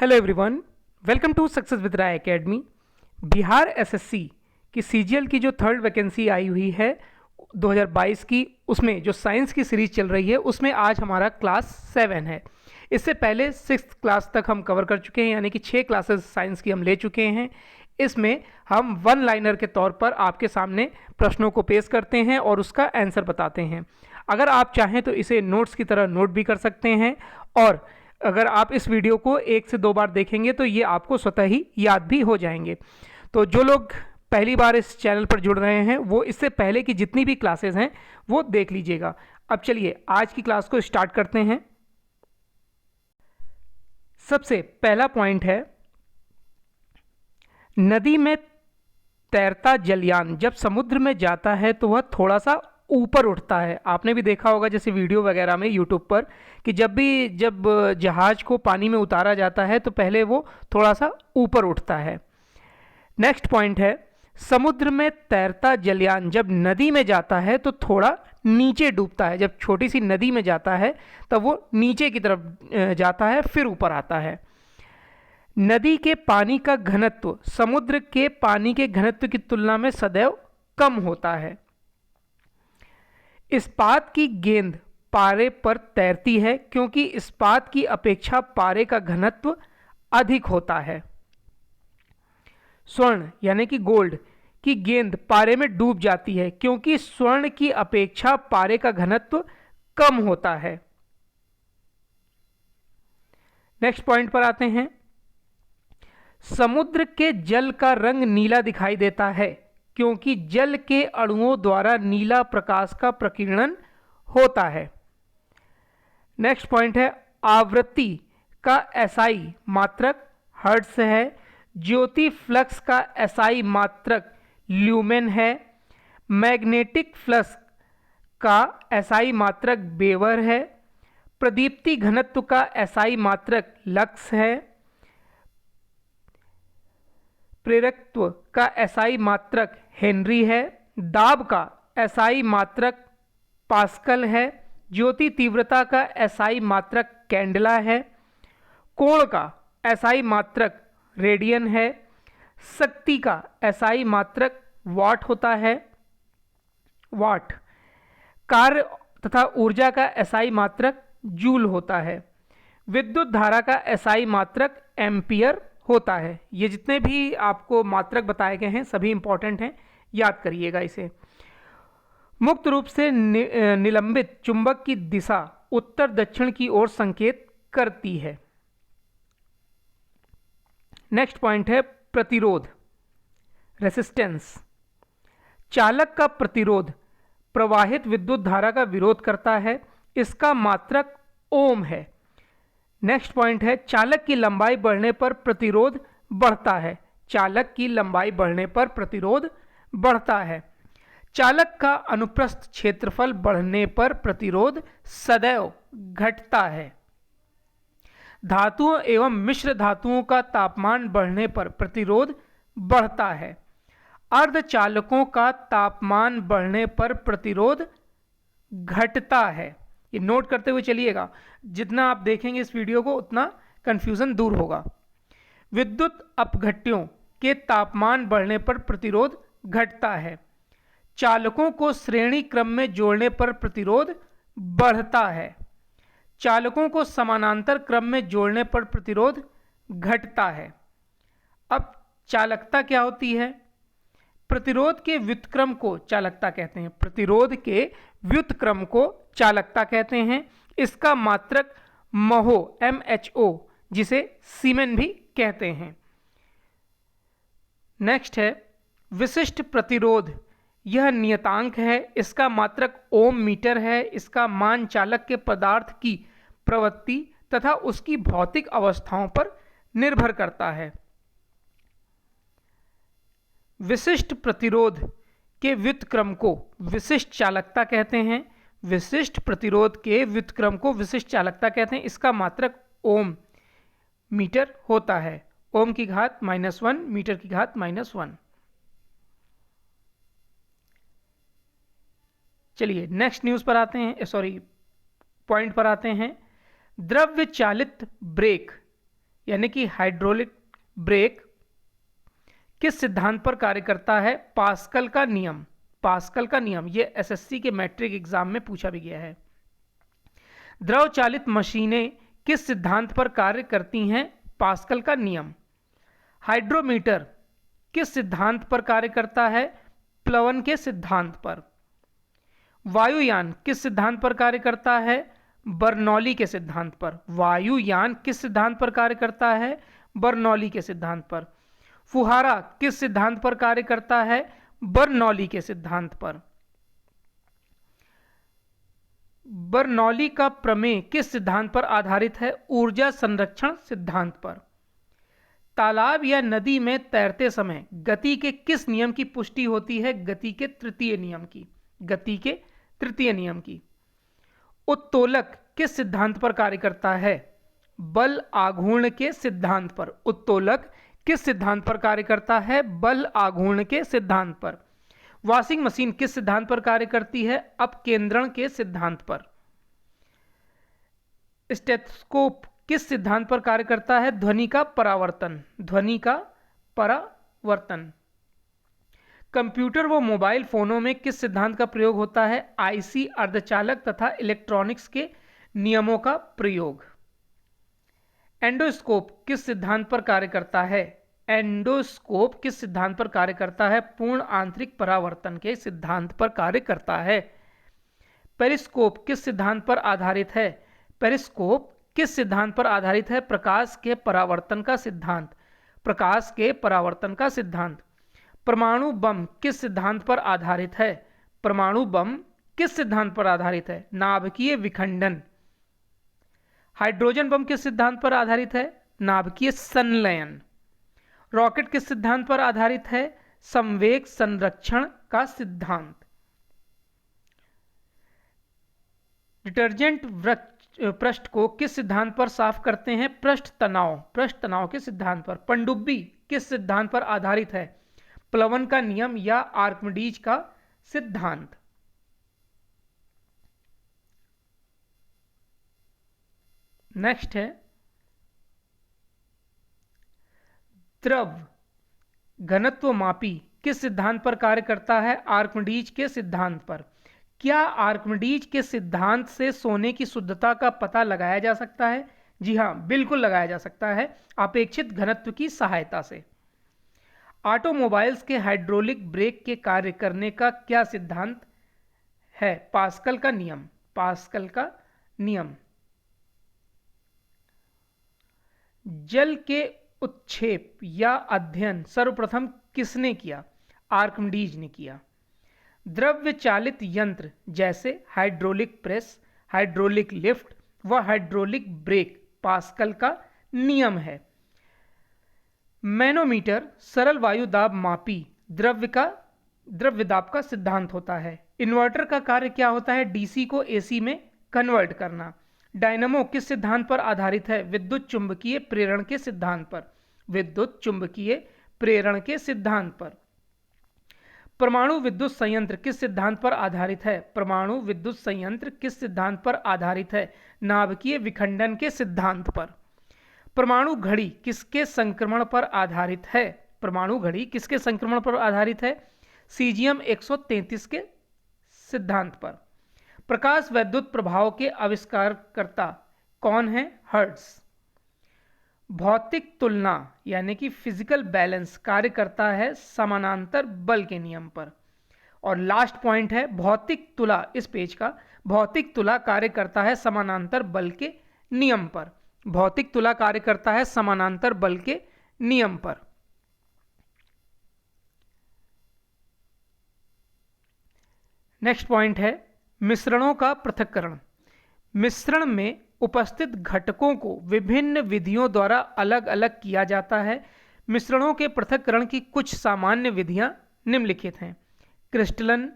Hello everyone, welcome to success with Rai academy. Bihar SSC की CGL की जो थर्ड वैकेंसी आई हुई है 2022 की, उसमें जो साइंस की सीरीज चल रही है उसमें आज हमारा क्लास 7 है। इससे पहले 6th क्लास तक हम कवर कर चुके हैं, यानी कि 6 क्लासेस साइंस की हम ले चुके हैं। इसमें हम वन लाइनर के तौर पर आपके सामने प्रश्नों को पेश करते हैं और उसका आंसर बताते हैं। अगर आप चाहें तो इसे नोट्स की तरह नोट भी कर सकते हैं, और अगर आप इस वीडियो को 1 से 2 बार देखेंगे तो ये आपको स्वतः ही याद भी हो जाएंगे। तो जो लोग पहली बार इस चैनल पर जुड़ रहे हैं वो इससे पहले की जितनी भी क्लासेस हैं वो देख लीजिएगा। अब चलिए आज की क्लास को स्टार्ट करते हैं। सबसे पहला पॉइंट है, नदी में तैरता जलयान जब समुद्र में जाता है तो वह थोड़ा सा ऊपर उठता है। आपने भी देखा होगा जैसे वीडियो वगैरह में यूट्यूब पर कि जब जहाज को पानी में उतारा जाता है तो पहले वो थोड़ा सा ऊपर उठता है। नेक्स्ट पॉइंट है, समुद्र में तैरता जलयान जब नदी में जाता है तो थोड़ा नीचे डूबता है। जब छोटी सी नदी में जाता है तब वो नीचे की तरफ जाता है, फिर ऊपर आता है। नदी के पानी का घनत्व समुद्र के पानी के घनत्व की तुलना में सदैव कम होता है। इस्पात की गेंद पारे पर तैरती है क्योंकि इस्पात की अपेक्षा पारे का घनत्व अधिक होता है। स्वर्ण यानी कि गोल्ड की गेंद पारे में डूब जाती है क्योंकि स्वर्ण की अपेक्षा पारे का घनत्व कम होता है। नेक्स्ट पॉइंट पर आते हैं, समुद्र के जल का रंग नीला दिखाई देता है क्योंकि जल के अणुओं द्वारा नीला प्रकाश का प्रकीर्णन होता है। नेक्स्ट पॉइंट है, आवृत्ति का एसआई मात्रक हर्ट्ज है। ज्योति फ्लक्स का एसआई मात्रक ल्यूमेन है। मैग्नेटिक फ्लक्स का एसआई मात्रक बेवर है। प्रदीप्ति घनत्व का एसआई मात्रक लक्स है। प्रेरकत्व का एसआई मात्रक हेनरी है। दाब का एसआई मात्रक पास्कल है। ज्योति तीव्रता का एसआई मात्रक कैंडला है। कोण का एसआई मात्रक रेडियन है। शक्ति का एसआई मात्रक वाट होता है, वाट। कार्य तथा ऊर्जा का एसआई मात्रक जूल होता है। विद्युत धारा का एसआई मात्रक एम्पियर होता है। ये जितने भी आपको मात्रक बताए गए हैं सभी इंपॉर्टेंट हैं, याद करिएगा इसे। मुक्त रूप से निलंबित चुंबक की दिशा उत्तर दक्षिण की ओर संकेत करती है। नेक्स्ट पॉइंट है, प्रतिरोध रेसिस्टेंस। चालक का प्रतिरोध प्रवाहित विद्युत धारा का विरोध करता है, इसका मात्रक ओम है। नेक्स्ट पॉइंट है, चालक की लंबाई बढ़ने पर प्रतिरोध बढ़ता है। चालक की लंबाई बढ़ने पर प्रतिरोध बढ़ता है। चालक का अनुप्रस्थ क्षेत्रफल बढ़ने पर प्रतिरोध सदैव घटता है। धातुओं एवं मिश्र धातुओं का तापमान बढ़ने पर प्रतिरोध बढ़ता है। अर्धचालकों का तापमान बढ़ने पर प्रतिरोध घटता है। ये नोट करते हुए चलिएगा, जितना आप देखेंगे इस वीडियो को उतना कंफ्यूजन दूर होगा। विद्युत अपघट्यों के तापमान बढ़ने पर प्रतिरोध घटता है। चालकों को श्रेणी क्रम में जोड़ने पर प्रतिरोध बढ़ता है। चालकों को समानांतर क्रम में जोड़ने पर प्रतिरोध घटता है। अब चालकता क्या होती है? प्रतिरोध के व्युत्क्रम को चालकता कहते हैं। प्रतिरोध के व्युत्क्रम को चालकता कहते हैं। इसका मात्रक महो MHO, जिसे सीमेन भी कहते हैं। नेक्स्ट है, विशिष्ट प्रतिरोध। यह नियतांक है, इसका मात्रक ओम मीटर है। इसका मान चालक के पदार्थ की प्रवृत्ति तथा उसकी भौतिक अवस्थाओं पर निर्भर करता है। विशिष्ट प्रतिरोध के व्युत्क्रम को विशिष्ट चालकता कहते हैं। विशिष्ट प्रतिरोध के व्युत्क्रम को विशिष्ट चालकता कहते हैं। इसका मात्रक ओम मीटर होता है। ओम की घात -1, मीटर की घात -1। चलिए नेक्स्ट न्यूज़ पर आते हैं, पॉइंट पर आते हैं। द्रव्य चालित ब्रेक यानी कि हाइड्रोलिक ब्रेक किस सिद्धांत पर कार्य करता है? पास्कल का नियम। पास्कल का नियम ये एसएससी के मैट्रिक एग्जाम में पूछा भी गया है। द्रव चालित मशीनें किस सिद्धांत पर कार्य करती हैं? पास्कल का नियम। हाइड्रोमीटर किस सिद्धांत पर कार्य करता है? प्लवन के सिद्धांत पर। वायुयान किस सिद्धांत पर कार्य करता है? बर्नौली के सिद्धांत पर। वायुयान किस सिद्धांत पर कार्य करता है? बर्नौली के सिद्धांत पर। फुहारा किस सिद्धांत पर कार्य करता है? बर्नौली के सिद्धांत पर। बर्नौली का प्रमेय किस सिद्धांत पर आधारित है? ऊर्जा संरक्षण सिद्धांत पर। तालाब या नदी में तैरते समय गति के किस नियम की पुष्टि होती है? गति के तृतीय नियम की। गति के तृतीय नियम की। उत्तोलक किस सिद्धांत पर कार्य करता है? बल आघूर्ण के सिद्धांत पर। उत्तोलक किस सिद्धांत पर कार्य करता है? बल आघूर्ण के सिद्धांत पर। वॉशिंग मशीन किस सिद्धांत पर कार्य करती है? अपकेंद्रण के सिद्धांत पर। स्टेथोस्कोप किस सिद्धांत पर कार्य करता है? ध्वनि का परावर्तन। ध्वनि का परावर्तन। कंप्यूटर व मोबाइल फोनों में किस सिद्धांत का प्रयोग होता है? आईसी, अर्धचालक तथा इलेक्ट्रॉनिक्स के नियमों का प्रयोग। एंडोस्कोप किस सिद्धांत पर कार्य करता है? एंडोस्कोप किस सिद्धांत पर कार्य करता है? पूर्ण आंतरिक परावर्तन के सिद्धांत पर कार्य करता है। पेरिस्कोप किस सिद्धांत पर आधारित है? पेरिस्कोप किस सिद्धांत पर आधारित है? प्रकाश के परावर्तन का सिद्धांत। प्रकाश के परावर्तन का सिद्धांत। परमाणु बम किस सिद्धांत पर आधारित है? परमाणु बम किस सिद्धांत पर आधारित है? नाभिकीय विखंडन। हाइड्रोजन बम किस सिद्धांत पर आधारित है? नाभिकीय संलयन। रॉकेट किस सिद्धांत पर आधारित है? संवेग संरक्षण का सिद्धांत। डिटर्जेंट पृष्ठ को किस सिद्धांत पर साफ करते हैं? पृष्ठ तनाव। पृष्ठ तनाव के सिद्धांत पर। पनडुब्बी किस सिद्धांत पर आधारित है? प्लवन का नियम या आर्किमिडीज का सिद्धांत। नेक्स्ट है द्रव घनत्व मापी किस सिद्धांत पर कार्य करता है? आर्किमिडीज के सिद्धांत पर। क्या आर्किमिडीज के सिद्धांत से सोने की शुद्धता का पता लगाया जा सकता है? जी हां, बिल्कुल लगाया जा सकता है, अपेक्षित घनत्व की सहायता से। ऑटोमोबाइल्स के हाइड्रोलिक ब्रेक के कार्य करने का क्या सिद्धांत है? पास्कल का नियम। पास्कल का नियम। जल के उत्क्षेप या अध्ययन सर्वप्रथम किसने किया? आर्किमिडीज ने किया। द्रव्य चालित यंत्र जैसे हाइड्रोलिक प्रेस, हाइड्रोलिक लिफ्ट व हाइड्रोलिक ब्रेक पास्कल का नियम है। मैनोमीटर सरल वायु दाब मापी द्रव्य दाब का सिद्धांत होता है। इन्वर्टर का कार्य क्या होता है? डीसी को एसी में कन्वर्ट करना। डायनामो किस सिद्धांत पर आधारित है? विद्युत चुंबकीय प्रेरण के सिद्धांत पर। विद्युत चुंबकीय प्रेरण के सिद्धांत पर। परमाणु विद्युत संयंत्र किस सिद्धांत पर आधारित है? परमाणु विद्युत संयंत्र किस सिद्धांत पर आधारित है? नाभिकीय विखंडन के सिद्धांत पर। परमाणु घड़ी किसके संक्रमण पर आधारित है? परमाणु घड़ी किसके संक्रमण पर आधारित है? सीजियम 133 के सिद्धांत पर। प्रकाश वैद्युत प्रभाव के आविष्कारकर्ता कौन है? हर्ट्ज। भौतिक तुलना यानी कि फिजिकल बैलेंस कार्य करता है समानांतर बल के नियम पर। और लास्ट पॉइंट है भौतिक तुला, इस पेज का, भौतिक तुला कार्य करता है समानांतर बल के नियम पर। भौतिक तुला कार्य करता है समानांतर बल के नियम पर। नेक्स्ट पॉइंट है मिश्रणों का पृथक्करण। मिश्रण में उपस्थित घटकों को विभिन्न विधियों द्वारा अलग अलग किया जाता है। मिश्रणों के पृथक्करण की कुछ सामान्य विधियां निम्नलिखित हैं। क्रिस्टलन,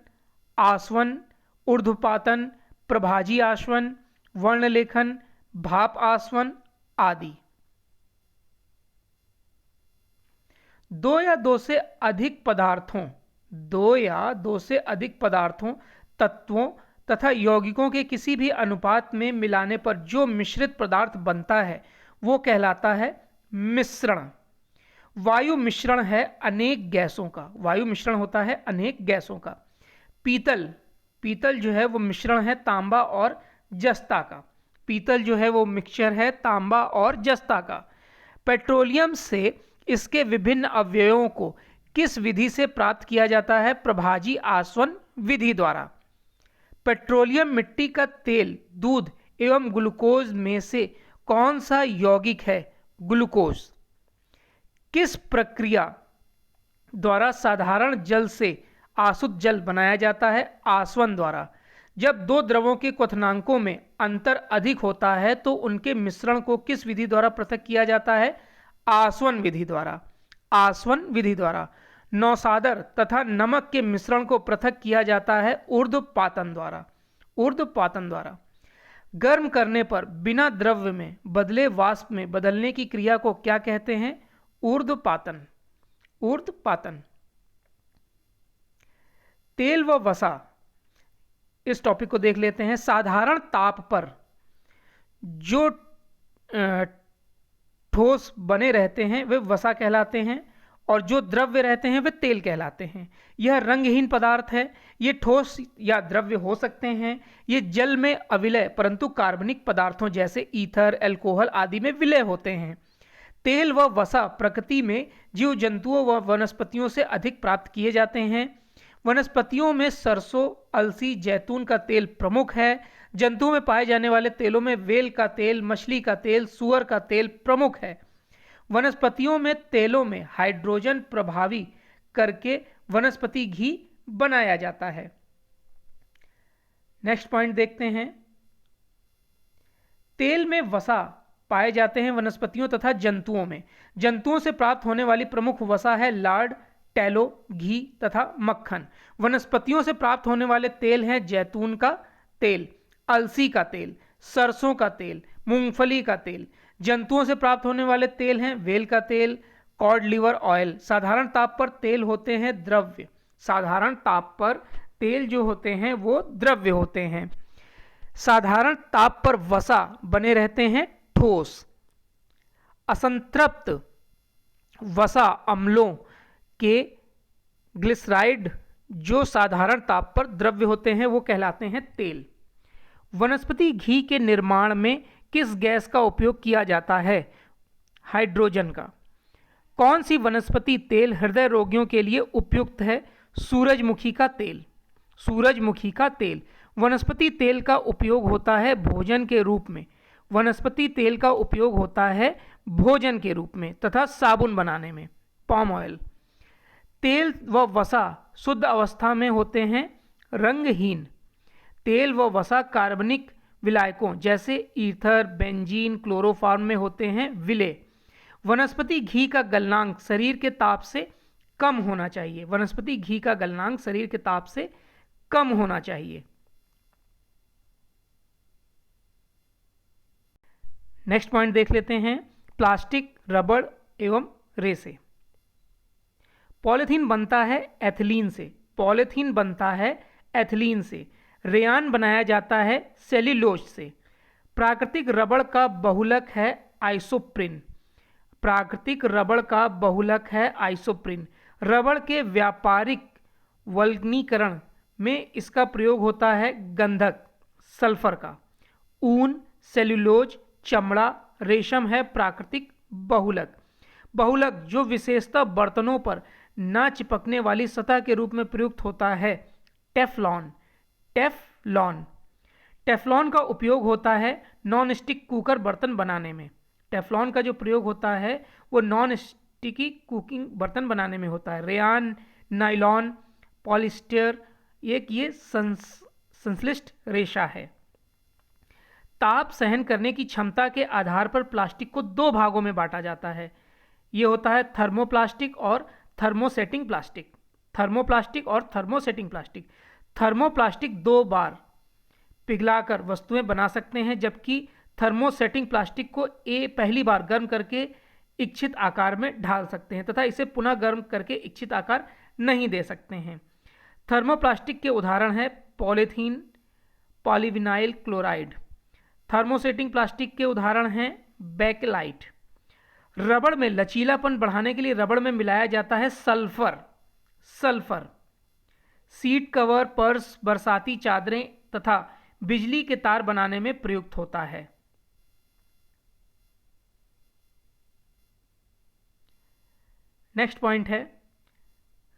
आसवन, ऊर्ध्वपातन, प्रभाजी आसवन, वर्णलेखन, भाप आसवन आदि। दो या दो से अधिक पदार्थों, तत्वों तथा यौगिकों के किसी भी अनुपात में मिलाने पर जो मिश्रित पदार्थ बनता है वो कहलाता है मिश्रण। वायु मिश्रण है अनेक गैसों का, वायु मिश्रण होता है अनेक गैसों का। पीतल, पीतल जो है वो मिश्रण है तांबा और जस्ता का। पीतल जो है वो मिक्सचर है तांबा और जस्ता का। पेट्रोलियम से इसके विभिन्न अवयवों को किस विधि से प्राप्त किया जाता है? प्रभाजी आसवन विधि द्वारा। पेट्रोलियम मिट्टी का तेल, दूध एवं ग्लूकोज में से कौन सा यौगिक है? ग्लूकोज। किस प्रक्रिया द्वारा साधारण जल से आसुत जल बनाया जाता है? आसवन द्वारा। जब दो द्रवों के क्वथनांकों में अंतर अधिक होता है तो उनके मिश्रण को किस विधि द्वारा पृथक किया जाता है? आसवन विधि द्वारा। आसवन विधि द्वारा। नौसादर तथा नमक के मिश्रण को पृथक किया जाता है ऊर्ध्वपातन द्वारा। ऊर्ध्वपातन द्वारा। गर्म करने पर बिना द्रव्य में बदले वाष्प में बदलने की क्रिया को क्या कहते हैं? ऊर्ध्वपातन। ऊर्ध्वपातन। तेल व वसा, इस टॉपिक को देख लेते हैं। साधारण ताप पर जो ठोस बने रहते हैं वे वसा कहलाते हैं और जो द्रव्य रहते हैं वे तेल कहलाते हैं। यह रंगहीन पदार्थ है। ये ठोस या द्रव्य हो सकते हैं। ये जल में अविलय परंतु कार्बनिक पदार्थों जैसे ईथर, अल्कोहल आदि में विलय होते हैं। तेल व वसा प्रकृति में जीव जंतुओं व वनस्पतियों से अधिक प्राप्त किए जाते हैं। वनस्पतियों में सरसों, अलसी, जैतून का तेल प्रमुख है। जंतुओं में पाए जाने वाले तेलों में वेल का तेल, मछली का तेल, सुअर का तेल प्रमुख है। वनस्पतियों में तेलों में हाइड्रोजन प्रभावी करके वनस्पति घी बनाया जाता है। नेक्स्ट पॉइंट देखते हैं। तेल में वसा पाए जाते हैं वनस्पतियों तथा जंतुओं में। जंतुओं से प्राप्त होने वाली प्रमुख वसा है लार्ड, टैलो, घी तथा मक्खन। वनस्पतियों से प्राप्त होने वाले तेल हैं जैतून का तेल, अलसी का तेल, सरसों का तेल, मूंगफली का तेल। जंतुओं से प्राप्त होने वाले तेल हैं वेल का तेल, कॉड लिवर ऑयल। साधारण ताप पर तेल होते हैं द्रव्य। साधारण ताप पर तेल जो होते हैं वो द्रव्य होते हैं। साधारण ताप पर वसा बने रहते हैं ठोस। असंतृप्त वसा अम्लों के ग्लिसराइड जो साधारण ताप पर द्रव्य होते हैं वो कहलाते हैं तेल। वनस्पति घी के निर्माण में किस गैस का उपयोग किया जाता है? हाइड्रोजन का। कौन सी वनस्पति तेल हृदय रोगियों के लिए उपयुक्त है? सूरजमुखी का तेल। सूरजमुखी का तेल। वनस्पति तेल का उपयोग होता है भोजन के रूप में। वनस्पति तेल का उपयोग होता है भोजन के रूप में तथा साबुन बनाने में, पाम ऑयल। तेल व वसा शुद्ध अवस्था में होते हैं रंगहीन। तेल व वसा कार्बनिक विलायकों जैसे ईथर, बेंजीन, क्लोरोफॉर्म में होते हैं विलय। वनस्पति घी का गलनांक शरीर के ताप से कम होना चाहिए। वनस्पति घी का गलनांक शरीर के ताप से कम होना चाहिए। नेक्स्ट पॉइंट देख लेते हैं। प्लास्टिक, रबड़ एवं रेसे। पॉलीथीन बनता है एथिलीन से। पॉलीथीन बनता है एथिलीन से। रेयान बनाया जाता है सेल्यूलोज से। प्राकृतिक रबड़ का बहुलक है आइसोप्रिन। प्राकृतिक रबड़ का बहुलक है आइसोप्रिन। रबड़ के व्यापारिक वल्कनीकरण में इसका प्रयोग होता है गंधक, सल्फर का। ऊन, सेल्यूलोज, चमड़ा, रेशम है प्राकृतिक बहुलक। बहुलक जो विशेषतः बर्तनों पर ना चिपकने वाली सतह के रूप में प्रयुक्त होता है टेफ्लॉन। टेफ्लॉन। टेफ्लॉन का उपयोग होता है नॉन स्टिक कुकर बर्तन बनाने में। टेफ्लॉन का जो प्रयोग होता है वो नॉन स्टिकी कुकिंग बर्तन बनाने में होता है। रेयान, नाइलॉन, पॉलिस्टर ये संश्लिष्ट रेशा है। ताप सहन करने की क्षमता के आधार पर प्लास्टिक को दो भागों में बांटा जाता है। ये होता है थर्मोप्लास्टिक और थर्मोसेटिंग प्लास्टिक। थर्मोप्लास्टिक और थर्मोसेटिंग प्लास्टिक। थर्मोप्लास्टिक दो बार पिघलाकर वस्तुएं बना सकते हैं, जबकि थर्मोसेटिंग प्लास्टिक को पहली बार गर्म करके इच्छित आकार में ढाल सकते हैं तथा इसे पुनः गर्म करके इच्छित आकार नहीं दे सकते हैं। थर्मोप्लास्टिक के उदाहरण हैं polythene, polyvinyl chloride. Thermosetting plastic के उदाहरण हैं बेकेलाइट। रबड़ में लचीलापन बढ़ाने के लिए रबड़ में मिलाया जाता है sulphur. Sulphur seat cover, purse, बरसाती चादरें तथा बिजली के तार बनाने में प्रयुक्त होता है। नेक्स्ट पॉइंट है,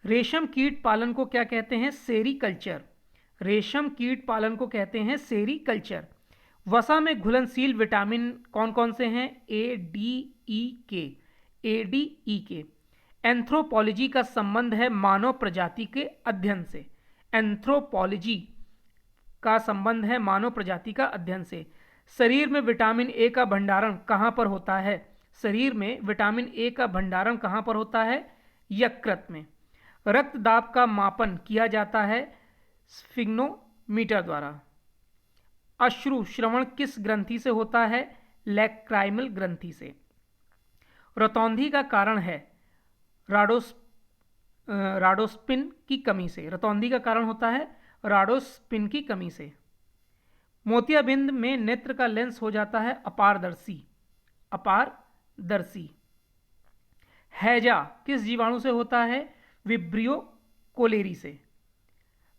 रेशम कीट पालन को क्या कहते हैं? सेरीकल्चर। रेशम कीट पालन को कहते हैं सेरीकल्चर। वसा में घुलनशील विटामिन कौन कौन से हैं? ए, डी, ई, के। ए, डी, ई, के। एंथ्रोपोलॉजी का संबंध है मानव प्रजाति के अध्ययन से। एंथ्रोपोलॉजी का संबंध है मानव प्रजाति का अध्ययन से। शरीर में विटामिन ए का भंडारण कहाँ पर होता है? शरीर में विटामिन ए का भंडारण कहाँ पर होता है? यकृत में। रक्त दाब का मापन किया जाता है स्फिग्नोमीटर द्वारा। अश्रु श्रवण किस ग्रंथि से होता है? लैक्राइमल ग्रंथि से। रतौंधी का कारण है राडोस्पिन की कमी से। रतौंधी का कारण होता है राडोस्पिन की कमी से। मोतियाबिंद में नेत्र का लेंस हो जाता है अपारदर्शी। अपारदर्शी। हैजा किस जीवाणु से होता है? विब्रियो कोलेरी से।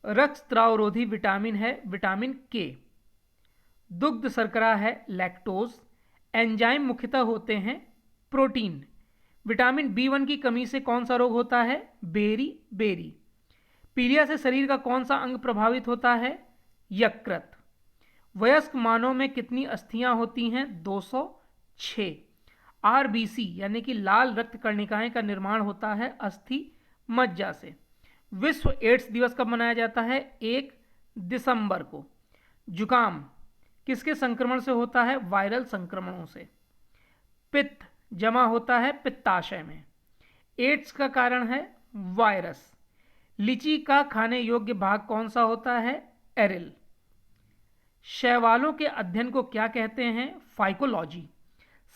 रक्तस्रावरोधी विटामिन है विटामिन के। दुग्ध शर्करा है लैक्टोज। एंजाइम मुख्यतः होते हैं प्रोटीन। विटामिन B1 की कमी से कौन सा रोग होता है? Beriberi. पीलिया से शरीर का कौन सा अंग प्रभावित होता है? यकृत। वयस्क मानव में कितनी अस्थियां होती हैं? 206। RBC यानी कि लाल रक्त कणिकाएं का निर्माण होता है अस्थि मज्जा से। विश्व एड्स दिवस कब मनाया जाता है? 1 दिसंबर को। जुकाम किसके संक्रमण से होता है? वायरल संक्रमणों से। पित्त जमा होता है पित्ताशय में। एड्स का कारण है वायरस। लीची का खाने योग्य भाग कौन सा होता है? एरिल। शैवालों के अध्ययन को क्या कहते हैं? फाइकोलॉजी।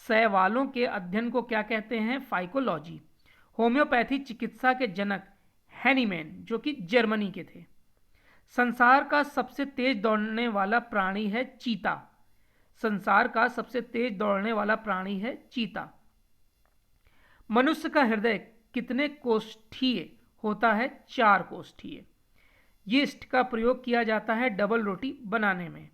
शैवालों के अध्ययन को क्या कहते हैं? फाइकोलॉजी। होम्योपैथी चिकित्सा के जनक हैनीमैन जो कि जर्मनी के थे। संसार का सबसे तेज दौड़ने वाला प्राणी है चीता। संसार का सबसे तेज दौड़ने वाला प्राणी है चीता। मनुष्य का हृदय कितने कोष्ठीय होता है? 4 कोष्ठीय। यीस्ट का प्रयोग किया जाता है डबल रोटी बनाने में।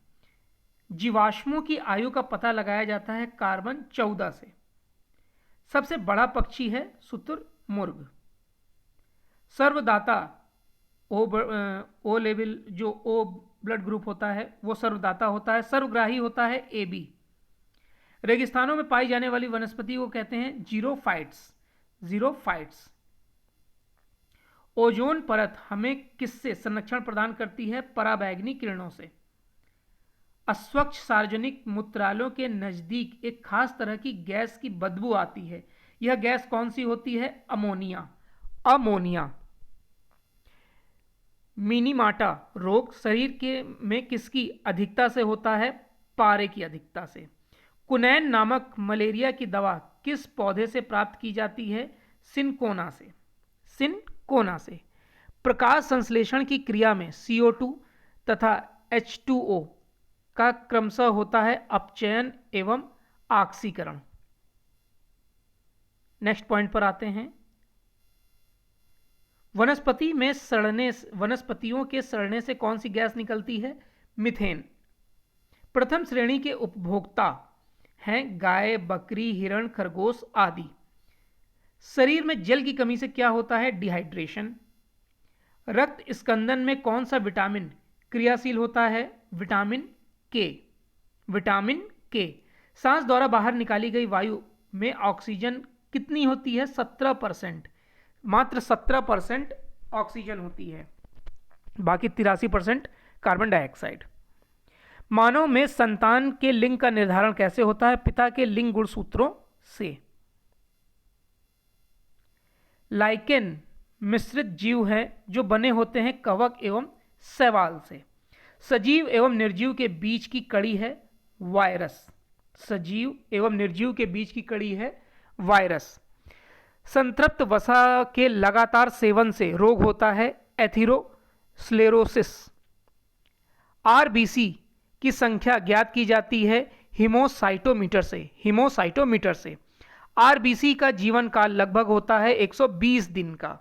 जीवाश्मों की आयु का पता लगाया जाता है कार्बन 14 से। सबसे बड़ा पक्षी है शुतुरमुर्ग। सर्वदाता ओ लेवल जो ओ ब्लड ग्रुप होता है वो सर्वदाता होता है। सर्वग्राही होता है AB। रेगिस्तानों में पाई जाने वाली वनस्पति को कहते हैं जीरोफाइट्स। जीरोफाइट्स। ओजोन परत हमें किससे संरक्षण प्रदान करती है? पराबैंगनी किरणों से। अस्वच्छ सार्वजनिक मूत्रालयों के नजदीक एक खास तरह की गैस की बदबू आती है। यह गैस कौन सी होती है? अमोनिया। अमोनिया। मिनीमाटा रोग शरीर में किसकी अधिकता से होता है? पारे की अधिकता से। कुनैन नामक मलेरिया की दवा किस पौधे से प्राप्त की जाती है? सिनकोना से। सिनकोना से। प्रकाश संश्लेषण की क्रिया में CO2 तथा H2O का क्रमशः होता है अपचयन एवं ऑक्सीकरण। नेक्स्ट पॉइंट पर आते हैं। वनस्पतियों के सड़ने से कौन सी गैस निकलती है? मीथेन। प्रथम श्रेणी के उपभोक्ता हैं गाय, बकरी, हिरण, खरगोश आदि। शरीर में जल की कमी से क्या होता है? डिहाइड्रेशन। रक्त स्कंदन में कौन सा विटामिन क्रियाशील होता है? विटामिन के। विटामिन के। सांस द्वारा बाहर निकाली गई वायु में ऑक्सीजन कितनी होती है? 17%। मात्र 17% ऑक्सीजन होती है, बाकी 83% कार्बन डाइऑक्साइड। मानव में संतान के लिंग का निर्धारण कैसे होता है? पिता के लिंग गुणसूत्रों से। लाइकेन मिश्रित जीव है जो बने होते हैं कवक एवं शैवाल से। सजीव एवं निर्जीव के बीच की कड़ी है वायरस। सजीव एवं निर्जीव के बीच की कड़ी है वायरस। संतृप्त वसा के लगातार सेवन से रोग होता है एथेरोस्क्लेरोसिस। RBC की संख्या ज्ञात की जाती है हीमोसाइटोमीटर से। हीमोसाइटोमीटर से। आरबीसी का जीवन काल लगभग होता है 120 दिन का।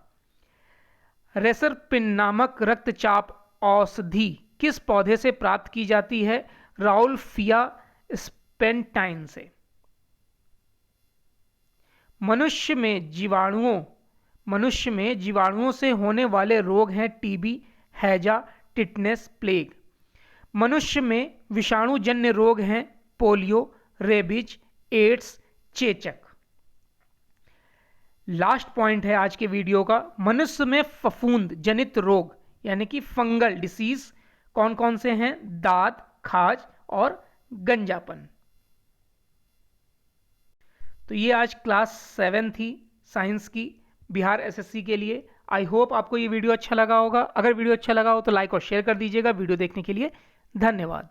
रेसरपिन नामक रक्तचाप औषधि किस पौधे से प्राप्त की जाती है? राउल्फिया स्पेंटाइन से। मनुष्य में जीवाणुओं से होने वाले रोग हैं टीबी, हैजा, टिटनेस, प्लेग। मनुष्य में विषाणुजन्य रोग हैं पोलियो, रेबीज, एड्स, चेचक। लास्ट पॉइंट है आज के वीडियो का, मनुष्य में फफूंद जनित रोग यानी कि फंगल डिसीज कौन कौन से हैं? दाद, खाज और गंजापन। तो ये आज क्लास 7 थी साइंस की, बिहार एसएससी के लिए। आई होप आपको ये वीडियो अच्छा लगा होगा। अगर वीडियो अच्छा लगा हो तो लाइक और शेयर कर दीजिएगा। वीडियो देखने के लिए धन्यवाद।